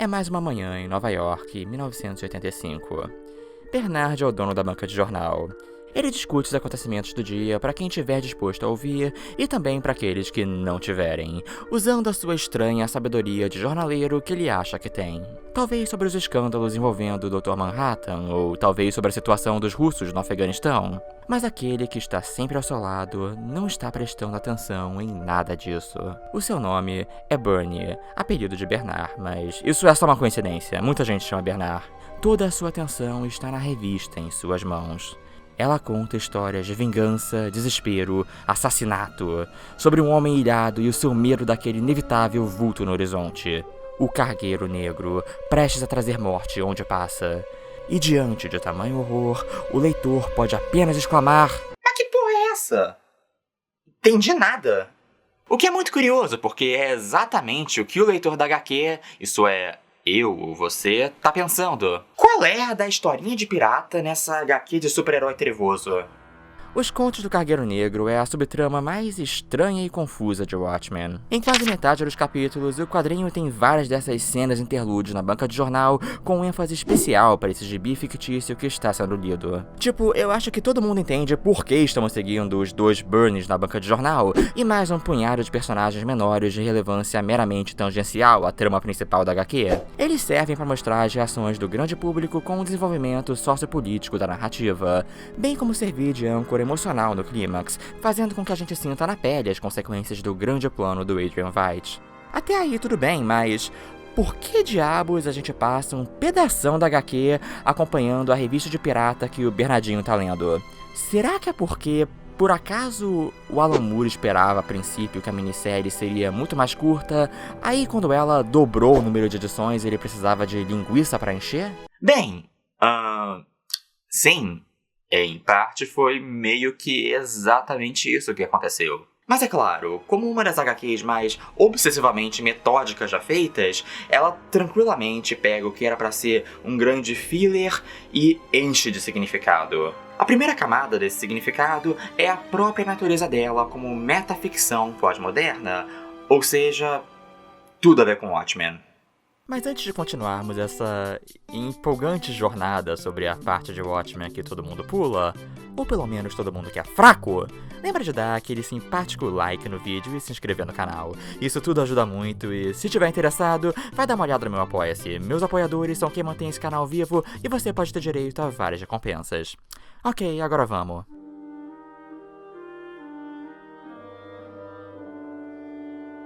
É mais uma manhã em Nova York, 1985. Bernard é o dono da banca de jornal. Ele discute os acontecimentos do dia para quem estiver disposto a ouvir e também para aqueles que não tiverem, usando a sua estranha sabedoria de jornaleiro que ele acha que tem. Talvez sobre os escândalos envolvendo o Dr. Manhattan, ou talvez sobre a situação dos russos no Afeganistão. Mas aquele que está sempre ao seu lado não está prestando atenção em nada disso. O seu nome é Bernie, apelido de Bernard, mas isso é só uma coincidência, muita gente chama Bernard. Toda a sua atenção está na revista em suas mãos. Ela conta histórias de vingança, desespero, assassinato, sobre um homem ilhado e o seu medo daquele inevitável vulto no horizonte. O cargueiro negro, prestes a trazer morte onde passa. E diante de tamanho horror, o leitor pode apenas exclamar: "Mas que porra é essa? Entendi nada." O que é muito curioso, porque é exatamente o que o leitor da HQ, isso é, eu ou você, tá pensando. Qual é a da historinha de pirata nessa HQ de super-herói trevoso? Os Contos do Cargueiro Negro é a subtrama mais estranha e confusa de Watchmen. Em quase metade dos capítulos, o quadrinho tem várias dessas cenas interlúdios na banca de jornal, com ênfase especial para esse gibi fictício que está sendo lido. Tipo, eu acho que todo mundo entende por que estamos seguindo os dois Burns na banca de jornal, e mais um punhado de personagens menores de relevância meramente tangencial à trama principal da HQ. Eles servem para mostrar as reações do grande público com o desenvolvimento sociopolítico da narrativa, bem como servir de âncora emocional no clímax, fazendo com que a gente sinta na pele as consequências do grande plano do Adrian Veidt. Até aí tudo bem, mas por que diabos a gente passa um pedação da HQ acompanhando a revista de pirata que o Bernardinho tá lendo? Será que é porque, por acaso, o Alan Moore esperava a princípio que a minissérie seria muito mais curta, aí quando ela dobrou o número de edições ele precisava de linguiça para encher? Bem, sim. Em parte foi meio que exatamente isso que aconteceu. Mas é claro, como uma das HQs mais obsessivamente metódicas já feitas, ela tranquilamente pega o que era pra ser um grande filler e enche de significado. A primeira camada desse significado é a própria natureza dela como metaficção pós-moderna, ou seja, tudo a ver com Watchmen. Mas antes de continuarmos essa empolgante jornada sobre a parte de Watchmen que todo mundo pula, ou pelo menos todo mundo que é fraco, lembra de dar aquele simpático like no vídeo e se inscrever no canal. Isso tudo ajuda muito e, se tiver interessado, vai dar uma olhada no meu Apoia-se. Meus apoiadores são quem mantém esse canal vivo e você pode ter direito a várias recompensas. Ok, agora vamos.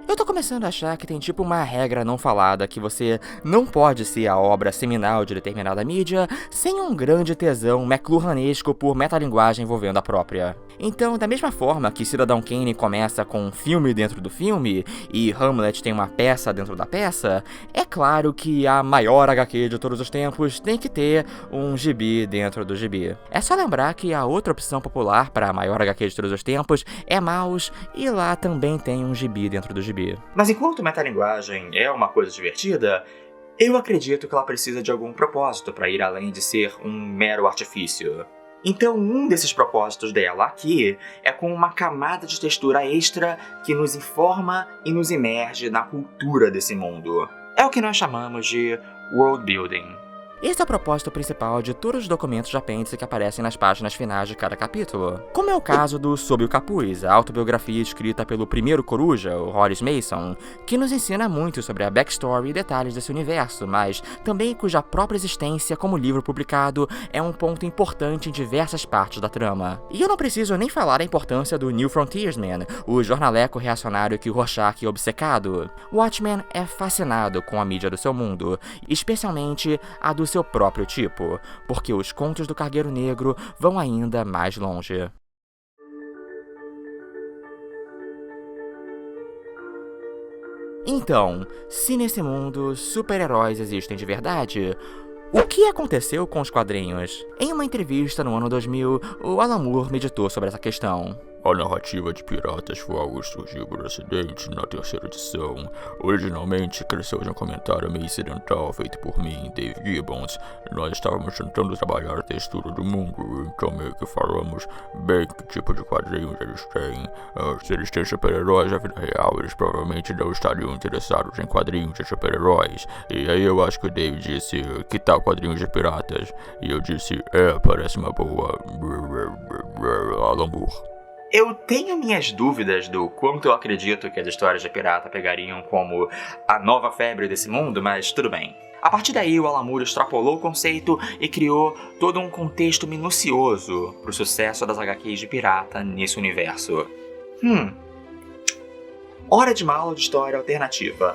Eu tô começando a achar que tem tipo uma regra não falada que você não pode ser a obra seminal de determinada mídia sem um grande tesão McLuhanesco por metalinguagem envolvendo a própria. Então, da mesma forma que Cidadão Kane começa com um filme dentro do filme e Hamlet tem uma peça dentro da peça, é claro que a maior HQ de todos os tempos tem que ter um gibi dentro do gibi. É só lembrar que a outra opção popular para a maior HQ de todos os tempos é Maus, e lá também tem um gibi dentro do gibi. Mas enquanto metalinguagem é uma coisa divertida, eu acredito que ela precisa de algum propósito para ir além de ser um mero artifício. Então, um desses propósitos dela aqui é com uma camada de textura extra que nos informa e nos imerge na cultura desse mundo. É o que nós chamamos de world building. Esse é o propósito principal de todos os documentos de apêndice que aparecem nas páginas finais de cada capítulo. Como é o caso do Sob o Capuz, a autobiografia escrita pelo primeiro coruja, o Horace Mason, que nos ensina muito sobre a backstory e detalhes desse universo, mas também cuja própria existência como livro publicado é um ponto importante em diversas partes da trama. E eu não preciso nem falar da importância do New Frontiersman, o jornaleco reacionário que o Rorschach é obcecado. Watchmen é fascinado com a mídia do seu mundo, especialmente a do seu próprio tipo, porque os Contos do Cargueiro Negro vão ainda mais longe. Então, se nesse mundo super-heróis existem de verdade, o que aconteceu com os quadrinhos? Em uma entrevista no ano 2000, o Alan Moore meditou sobre essa questão. A narrativa de piratas foi algo que surgiu por acidente na terceira edição. Originalmente cresceu de um comentário meio incidental feito por mim, Dave Gibbons. Nós estávamos tentando trabalhar a textura do mundo, então meio que falamos bem que tipo de quadrinhos eles têm. Se eles têm super-heróis na vida real, eles provavelmente não estariam interessados em quadrinhos de super-heróis. E aí eu acho que o Dave disse, que tal quadrinhos de piratas? E eu disse, parece uma boa... Alan Moore. Eu tenho minhas dúvidas do quanto eu acredito que as histórias de pirata pegariam como a nova febre desse mundo, mas tudo bem. A partir daí, o Alan Moore extrapolou o conceito e criou todo um contexto minucioso para o sucesso das HQs de pirata nesse universo. Hora de uma aula de história alternativa.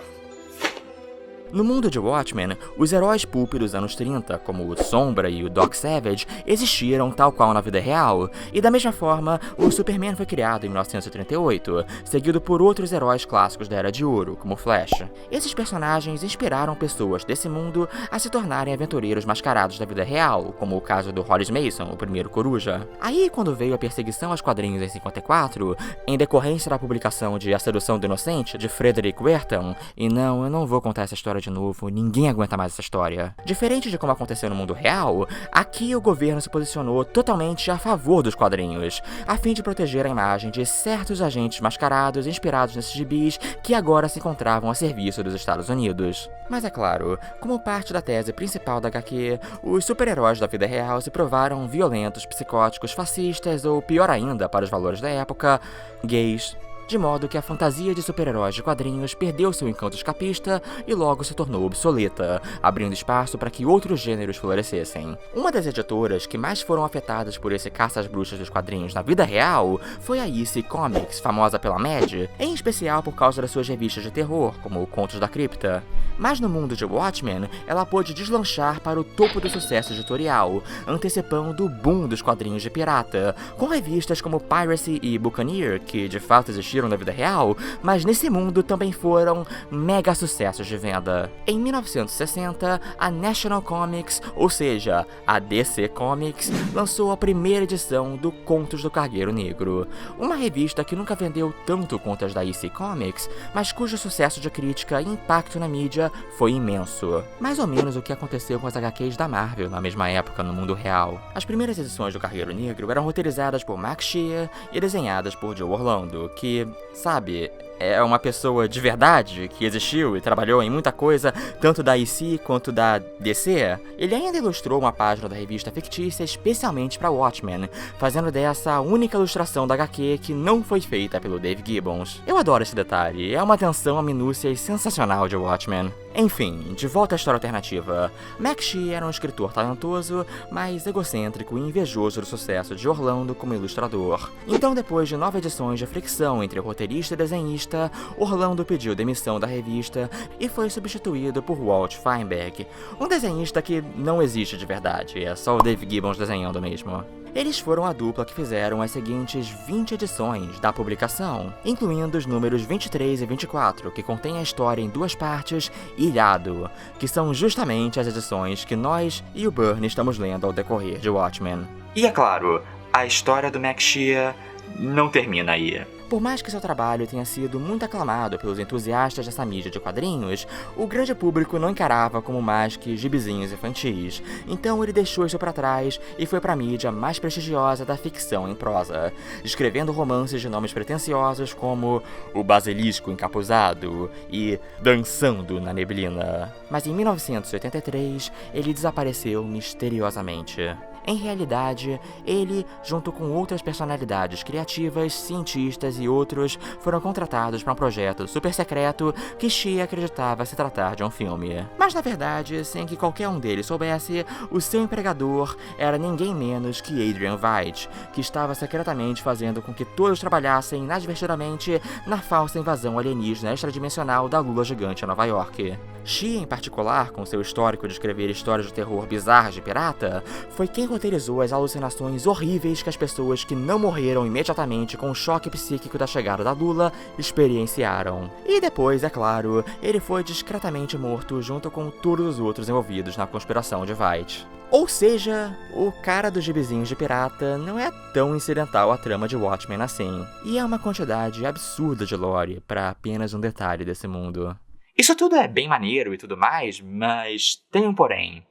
No mundo de Watchmen, os heróis pulp dos anos 30, como o Sombra e o Doc Savage, existiram tal qual na vida real, e da mesma forma, o Superman foi criado em 1938, seguido por outros heróis clássicos da Era de Ouro, como Flash. Esses personagens inspiraram pessoas desse mundo a se tornarem aventureiros mascarados da vida real, como o caso do Hollis Mason, o primeiro Coruja. Aí, quando veio a perseguição aos quadrinhos em 54, em decorrência da publicação de A Sedução do Inocente, de Frederick Wertham, e não, eu não vou contar essa história de novo, ninguém aguenta mais essa história. Diferente de como aconteceu no mundo real, aqui o governo se posicionou totalmente a favor dos quadrinhos, a fim de proteger a imagem de certos agentes mascarados inspirados nesses gibis que agora se encontravam a serviço dos Estados Unidos. Mas é claro, como parte da tese principal da HQ, os super-heróis da vida real se provaram violentos, psicóticos, fascistas ou, pior ainda para os valores da época, gays. De modo que a fantasia de super-heróis de quadrinhos perdeu seu encanto escapista e logo se tornou obsoleta, abrindo espaço para que outros gêneros florescessem. Uma das editoras que mais foram afetadas por esse caça às bruxas dos quadrinhos na vida real foi a EC Comics, famosa pela Mad, em especial por causa das suas revistas de terror, como Contos da Cripta. Mas no mundo de Watchmen, ela pôde deslanchar para o topo do sucesso editorial, antecipando o boom dos quadrinhos de pirata, com revistas como Piracy e Buccaneer, que de fato existiram na vida real, mas nesse mundo também foram mega sucessos de venda. Em 1960, a National Comics, ou seja, a DC Comics, lançou a primeira edição do Contos do Cargueiro Negro, uma revista que nunca vendeu tanto quanto as da EC Comics, mas cujo sucesso de crítica e impacto na mídia foi imenso. Mais ou menos o que aconteceu com as HQs da Marvel na mesma época no mundo real. As primeiras edições do Cargueiro Negro eram roteirizadas por Max Shea e desenhadas por Joe Orlando, que, sabe, é uma pessoa de verdade que existiu e trabalhou em muita coisa, tanto da EC quanto da DC. Ele ainda ilustrou uma página da revista fictícia especialmente para Watchmen, fazendo dessa a única ilustração da HQ que não foi feita pelo Dave Gibbons. Eu adoro esse detalhe, é uma atenção a minúcias sensacional de Watchmen. Enfim, de volta à história alternativa. Max Shea era um escritor talentoso, mas egocêntrico e invejoso do sucesso de Orlando como ilustrador. Então, depois de 9 edições de fricção entre o roteirista e desenhista, Orlando pediu demissão da revista e foi substituído por Walt Feinberg, um desenhista que não existe de verdade, é só o Dave Gibbons desenhando mesmo. Eles foram a dupla que fizeram as seguintes 20 edições da publicação, incluindo os números 23 e 24, que contêm a história em 2 partes, e Ilhado, que são justamente as edições que nós e o Bernie estamos lendo ao decorrer de Watchmen. E é claro, a história do Max Shea não termina aí. Por mais que seu trabalho tenha sido muito aclamado pelos entusiastas dessa mídia de quadrinhos, o grande público não encarava como mais que gibizinhos infantis, então ele deixou isso para trás e foi para a mídia mais prestigiosa da ficção em prosa, escrevendo romances de nomes pretensiosos como O Basilisco Encapuzado e Dançando na Neblina. Mas em 1983, ele desapareceu misteriosamente. Em realidade, ele, junto com outras personalidades criativas, cientistas e outros, foram contratados para um projeto super secreto que Shea acreditava se tratar de um filme. Mas na verdade, sem que qualquer um deles soubesse, o seu empregador era ninguém menos que Adrian Veidt, que estava secretamente fazendo com que todos trabalhassem inadvertidamente na falsa invasão alienígena extradimensional da Lua Gigante a Nova York. Shea, em particular, com seu histórico de escrever histórias de terror bizarras de pirata, foi quem roteirizou as alucinações horríveis que as pessoas que não morreram imediatamente com o choque psíquico da chegada da Lula experienciaram. E depois, é claro, ele foi discretamente morto junto com todos os outros envolvidos na conspiração de Veidt. Ou seja, o cara dos gibizinhos de pirata não é tão incidental à trama de Watchmen assim, e é uma quantidade absurda de lore para apenas um detalhe desse mundo. Isso tudo é bem maneiro e tudo mais, mas tem um porém.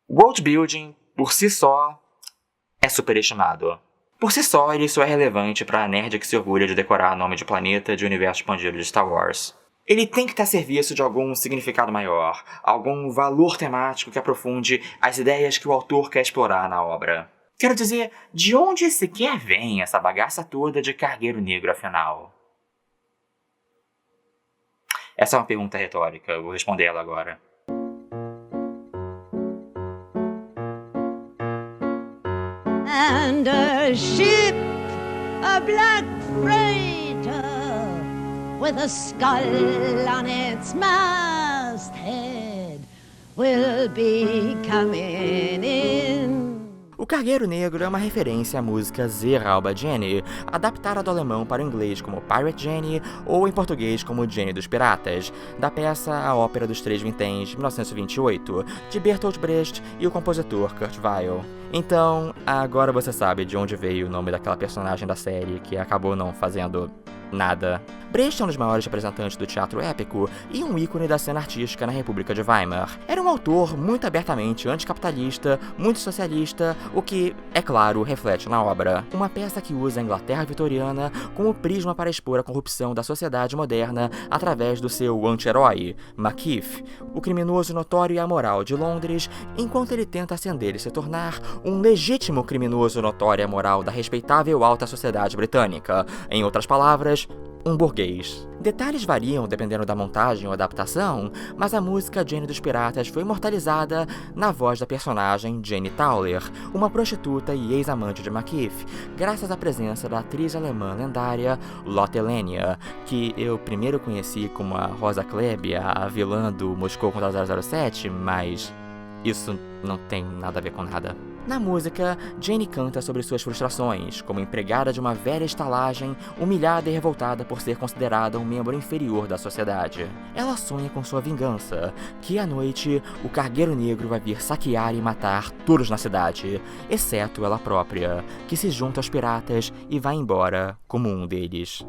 World building, por si só, é superestimado. Por si só, ele só é relevante pra nerd que se orgulha de decorar nome de planeta de universo expandido de Star Wars. Ele tem que estar a serviço de algum significado maior, algum valor temático que aprofunde as ideias que o autor quer explorar na obra. Quero dizer, de onde sequer vem essa bagaça toda de cargueiro negro, afinal? Essa é uma pergunta retórica, eu vou responder ela agora. And a ship, a black freighter, with a skull on its masthead, will be coming in. O Cargueiro Negro é uma referência à música Zer Alba Jenny, adaptada do alemão para o inglês como Pirate Jenny ou em português como Jenny dos Piratas, da peça A Ópera dos Três Vinténs, de 1928, de Bertolt Brecht e o compositor Kurt Weill. Então, agora você sabe de onde veio o nome daquela personagem da série que acabou não fazendo nada. Brecht é um dos maiores representantes do teatro épico e um ícone da cena artística na República de Weimar. Era um autor muito abertamente anticapitalista, muito socialista, o que, é claro, reflete na obra. Uma peça que usa a Inglaterra vitoriana como prisma para expor a corrupção da sociedade moderna através do seu anti-herói, Macheath, o criminoso notório e amoral de Londres, enquanto ele tenta ascender e se tornar um legítimo criminoso notório e amoral da respeitável alta sociedade britânica. Em outras palavras, um burguês. Detalhes variam dependendo da montagem ou adaptação, mas a música Jenny dos Piratas foi imortalizada na voz da personagem Jenny Tauler, uma prostituta e ex-amante de Macheath, graças à presença da atriz alemã lendária Lotte Lenya, que eu primeiro conheci como a Rosa Klebb, a vilã do Moscou contra 007, mas isso não tem nada a ver com nada. Na música, Jenny canta sobre suas frustrações, como empregada de uma velha estalagem, humilhada e revoltada por ser considerada um membro inferior da sociedade. Ela sonha com sua vingança, que à noite o Cargueiro Negro vai vir saquear e matar todos na cidade, exceto ela própria, que se junta aos piratas e vai embora como um deles.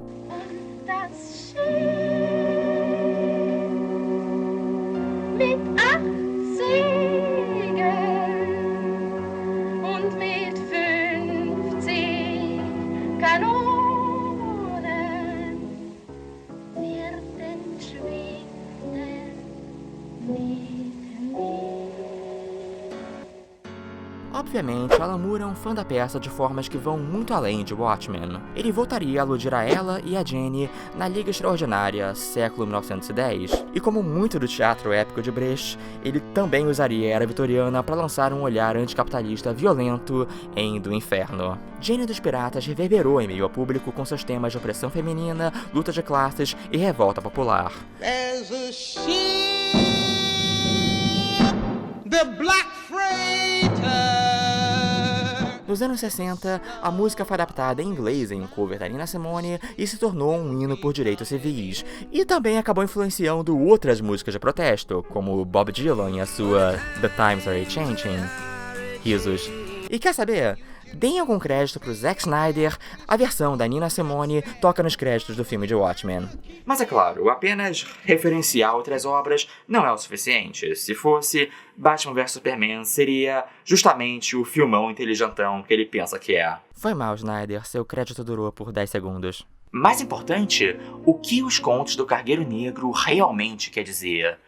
Obviamente, Alan Moore é um fã da peça de formas que vão muito além de Watchmen. Ele voltaria a aludir a ela e a Jenny na Liga Extraordinária, século 1910, e como muito do teatro épico de Brecht, ele também usaria a Era Vitoriana para lançar um olhar anticapitalista violento em Do Inferno. Jenny dos Piratas reverberou em meio ao público com seus temas de opressão feminina, luta de classes e revolta popular. There's a ship, the Black Freighter. Nos anos 60, a música foi adaptada em inglês em um cover da Nina Simone e se tornou um hino por direitos civis, e também acabou influenciando outras músicas de protesto, como Bob Dylan e a sua The Times Are Changing. Risos. E quer saber? Deem algum crédito pro Zack Snyder, a versão da Nina Simone toca nos créditos do filme de Watchmen. Mas é claro, apenas referenciar outras obras não é o suficiente. Se fosse, Batman vs Superman seria justamente o filmão inteligentão que ele pensa que é. Foi mal, Snyder, seu crédito durou por 10 segundos. Mais importante, o que os contos do Cargueiro Negro realmente quer dizer?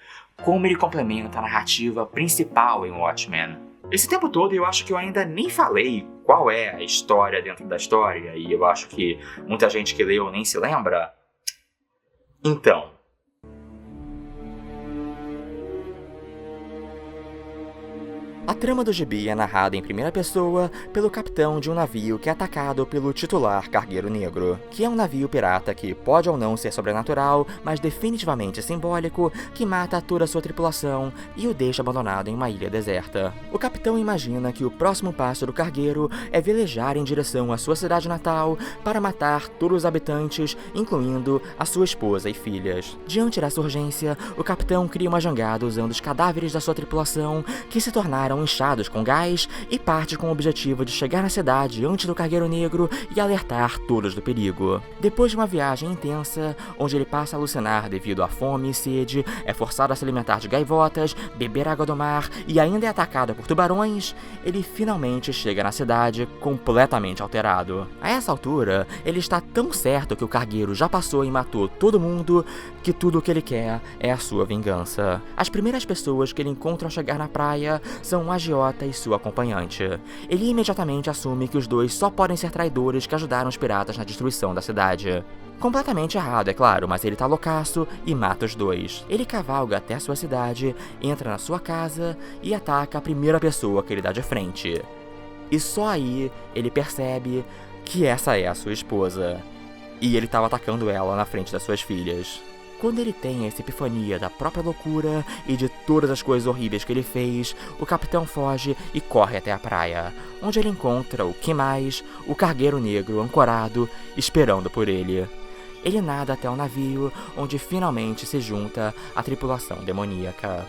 Como ele complementa a narrativa principal em Watchmen? Esse tempo todo eu acho que eu ainda nem falei qual é a história dentro da história, e eu acho que muita gente que leu nem se lembra. Então, A trama do gibi é narrada em primeira pessoa pelo capitão de um navio que é atacado pelo titular Cargueiro Negro, que é um navio pirata que pode ou não ser sobrenatural, mas definitivamente simbólico, que mata toda a sua tripulação e o deixa abandonado em uma ilha deserta. O capitão imagina que o próximo passo do cargueiro é velejar em direção à sua cidade natal para matar todos os habitantes, incluindo a sua esposa e filhas. Diante dessa urgência, o capitão cria uma jangada usando os cadáveres da sua tripulação, que se tornaram inchados com gás, e parte com o objetivo de chegar na cidade antes do Cargueiro Negro e alertar todos do perigo. Depois de uma viagem intensa, onde ele passa a alucinar devido à fome e sede, é forçado a se alimentar de gaivotas, beber água do mar e ainda é atacado por tubarões, ele finalmente chega na cidade completamente alterado. A essa altura, ele está tão certo que o cargueiro já passou e matou todo mundo que tudo o que ele quer é a sua vingança. As primeiras pessoas que ele encontra ao chegar na praia são o agiota e sua acompanhante. Ele imediatamente assume que os dois só podem ser traidores que ajudaram os piratas na destruição da cidade. Completamente errado, é claro, mas ele tá loucaço e mata os dois. Ele cavalga até a sua cidade, entra na sua casa e ataca a primeira pessoa que ele dá de frente. E só aí ele percebe que essa é a sua esposa. E ele estava atacando ela na frente das suas filhas. Quando ele tem essa epifania da própria loucura e de todas as coisas horríveis que ele fez, o capitão foge e corre até a praia, onde ele encontra o que mais? O Cargueiro Negro ancorado, esperando por ele. Ele nada até o navio, onde finalmente se junta à tripulação demoníaca.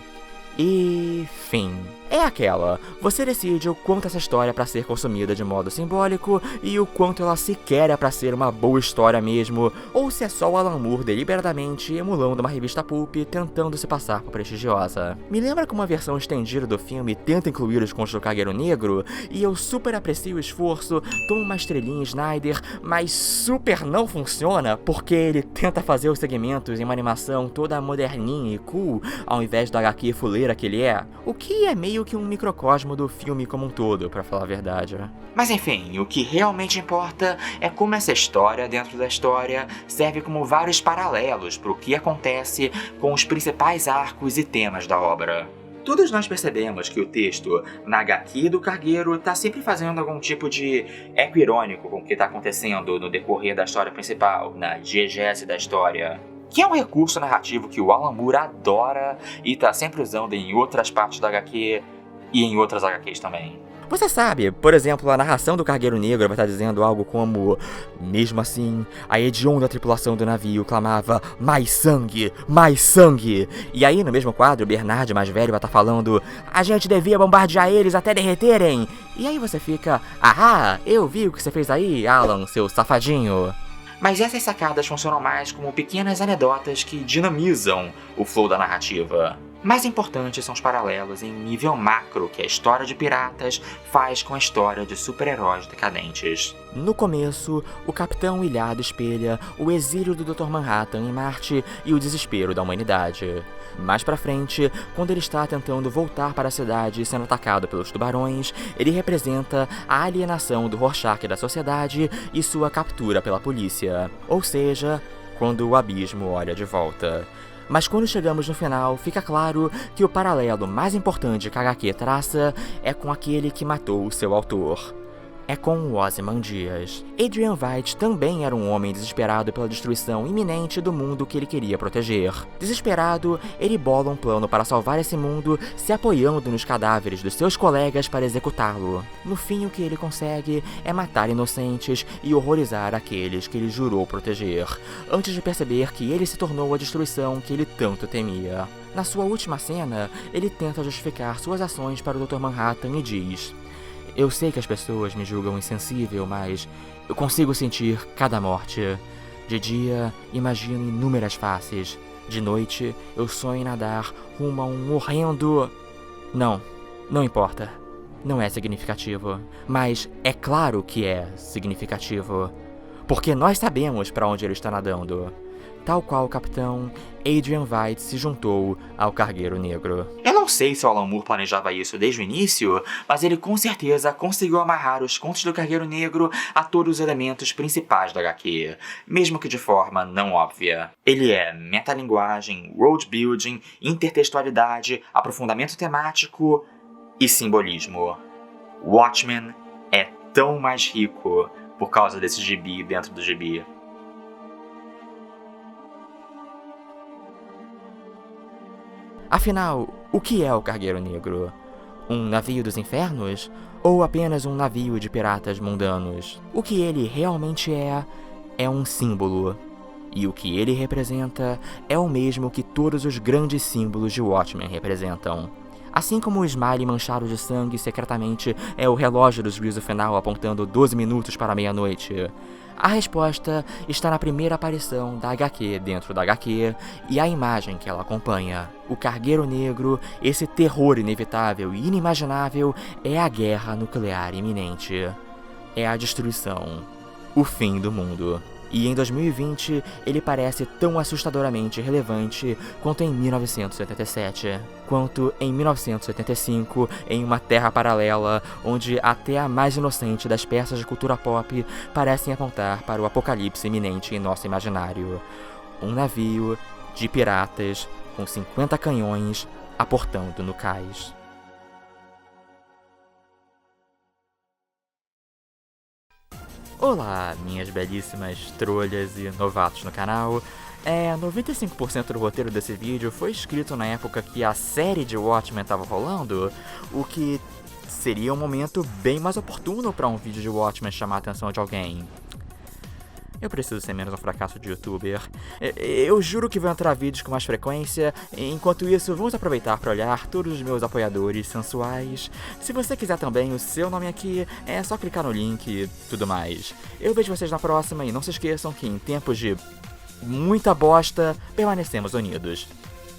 E fim. É aquela, você decide o quanto essa história é pra ser consumida de modo simbólico e o quanto ela sequer é pra ser uma boa história mesmo, ou se é só o Alan Moore deliberadamente emulando uma revista pulp tentando se passar por prestigiosa. Me lembra como a versão estendida do filme tenta incluir os contos do Cargueiro Negro, e eu super aprecio o esforço, tomo uma estrelinha Snyder, mas super não funciona porque ele tenta fazer os segmentos em uma animação toda moderninha e cool, ao invés da HQ fuleira que ele é, o que é meio que um microcosmo do filme como um todo, pra falar a verdade. Mas enfim, o que realmente importa é como essa história dentro da história serve como vários paralelos para o que acontece com os principais arcos e temas da obra. Todos nós percebemos que o texto na HQ do Cargueiro está sempre fazendo algum tipo de eco irônico com o que está acontecendo no decorrer da história principal, na diegese da história. Que é um recurso narrativo que o Alan Moore adora e tá sempre usando em outras partes da HQ e em outras HQs também. Você sabe, por exemplo, a narração do Cargueiro Negro vai estar dizendo algo como: mesmo assim, a hedionda tripulação do navio clamava mais sangue, mais sangue. E aí, no mesmo quadro, Bernard, mais velho, vai estar falando: a gente devia bombardear eles até derreterem. E aí você fica: ahá, eu vi o que você fez aí, Alan, seu safadinho. Mas essas sacadas funcionam mais como pequenas anedotas que dinamizam o flow da narrativa. Mais importantes são os paralelos em nível macro que a história de piratas faz com a história de super-heróis decadentes. No começo, o Capitão ilhado espelha o exílio do Dr. Manhattan em Marte e o desespero da humanidade. Mais pra frente, quando ele está tentando voltar para a cidade sendo atacado pelos tubarões, ele representa a alienação do Rorschach da sociedade e sua captura pela polícia. Ou seja, quando o abismo olha de volta. Mas quando chegamos no final, fica claro que o paralelo mais importante que a HQ traça é com aquele que matou o seu autor. É com o Ozymandias. Adrian Veidt também era um homem desesperado pela destruição iminente do mundo que ele queria proteger. Desesperado, ele bola um plano para salvar esse mundo, se apoiando nos cadáveres dos seus colegas para executá-lo. No fim, o que ele consegue é matar inocentes e horrorizar aqueles que ele jurou proteger, antes de perceber que ele se tornou a destruição que ele tanto temia. Na sua última cena, ele tenta justificar suas ações para o Dr. Manhattan e diz: eu sei que as pessoas me julgam insensível, mas eu consigo sentir cada morte. De dia, imagino inúmeras faces. De noite, eu sonho em nadar rumo a um horrendo... Não importa. Não é significativo. Mas é claro que é significativo. Porque nós sabemos para onde ele está nadando. Tal qual o capitão, Adrian Veidt se juntou ao Cargueiro Negro. Eu não sei se o Alan Moore planejava isso desde o início, mas ele com certeza conseguiu amarrar os contos do Cargueiro Negro a todos os elementos principais da HQ, mesmo que de forma não óbvia. Ele é metalinguagem, world building, intertextualidade, aprofundamento temático e simbolismo. Watchmen é tão mais rico por causa desse gibi dentro do gibi. Afinal, o que é o Cargueiro Negro? Um navio dos infernos? Ou apenas um navio de piratas mundanos? O que ele realmente é um símbolo. E o que ele representa é o mesmo que todos os grandes símbolos de Watchmen representam. Assim como o Smiley manchado de sangue secretamente é o relógio do juízo final apontando 12 minutos para meia-noite, a resposta está na primeira aparição da HQ dentro da HQ e a imagem que ela acompanha. O Cargueiro Negro, esse terror inevitável e inimaginável, é a guerra nuclear iminente. É a destruição. O fim do mundo. E em 2020, ele parece tão assustadoramente relevante quanto em 1987, quanto em 1985, em uma terra paralela, onde até a mais inocente das peças de cultura pop parecem apontar para o apocalipse iminente em nosso imaginário. Um navio de piratas com 50 canhões aportando no cais. Olá, minhas belíssimas trolhas e novatos no canal. 95% do roteiro desse vídeo foi escrito na época que a série de Watchmen estava rolando, o que seria um momento bem mais oportuno para um vídeo de Watchmen chamar a atenção de alguém. Eu preciso ser menos um fracasso de youtuber. Eu juro que vou entrar vídeos com mais frequência. Enquanto isso, vamos aproveitar para olhar todos os meus apoiadores sensuais. Se você quiser também o seu nome aqui, é só clicar no link e tudo mais. Eu vejo vocês na próxima e não se esqueçam que em tempos de muita bosta, permanecemos unidos.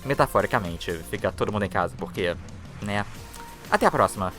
Metaforicamente, fica todo mundo em casa porque, né? Até a próxima!